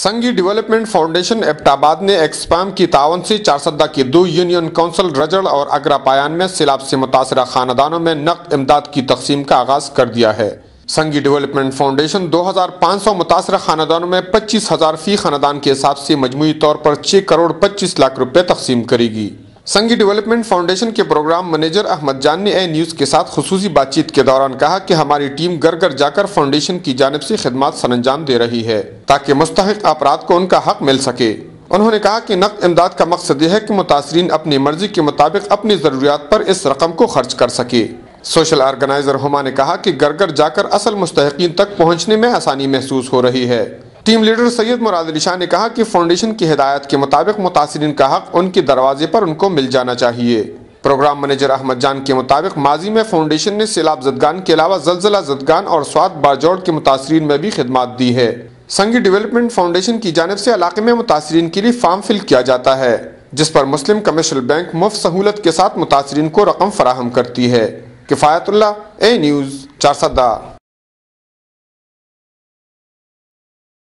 سنگی development foundation Abbott نے ایکسپام کی تعاون سے چارسدہ کی 2 یونین کونسل رجڑ اور اگرا پایان میں سیلاب سے متاثرہ خاندانوں میں نقد امداد کی تقسیم کا آغاز کر دیا ہے۔ سنگی ڈیولپمنٹ فاؤنڈیشن 2500 متاثرہ خاندانوں میں 25,000 فی خاندان کے حساب سے مجموعی طور پر 6 کروڑ 25 لاکھ روپے تقسیم کرے گی۔ سنگی ڈیولپمنٹ فاؤنڈیشن کے پروگرام منیجر احمد جان نے اے نیوز کے ساتھ خصوصی بات چیت کے دوران کہا کہ ہماری ٹیم گھر گھر جا کر فاؤنڈیشن کی جانب سے خدمات سر انجام دے رہی ہے تاکہ مستحق افراد کو ان کا حق مل سکے۔ انہوں نے کہا کہ نقد امداد کا مقصد یہ ہے کہ متاثرین اپنی مرضی کے مطابق اپنی ضروریات پر اس رقم کو خرچ کر سکے۔ سوشل آرگنائزر ہما نے کہا کہ گھر گھر جا کر اصل مستحقین تک پہنچنے میں آسانی محسوس ہو رہی ہے۔ ٹیم لیڈر سید مراد علی شاہ نے کہا کہ فاؤنڈیشن کی ہدایات کے مطابق متاثرین کا حق ان کے دروازے پر ان کو مل جانا چاہیے۔ پروگرام منیجر احمد جان کے مطابق ماضی میں فاؤنڈیشن نے سیلاب زدگان کے علاوہ زلزلہ زدگان اور سوات باجوڑ کے متاثرین میں بھی خدمات دی ہے۔ سنگی ڈیولپمنٹ فاؤنڈیشن کی جانب سے علاقے میں متاثرین کے لیے فارم فل کیا جاتا ہے جس پر مسلم کمرشل بینک مفت سہولت کے ساتھ متاثرین کو رقم فراہم کرتی ہے۔ کفایت اللہ، اے نیوز، چارسدہ۔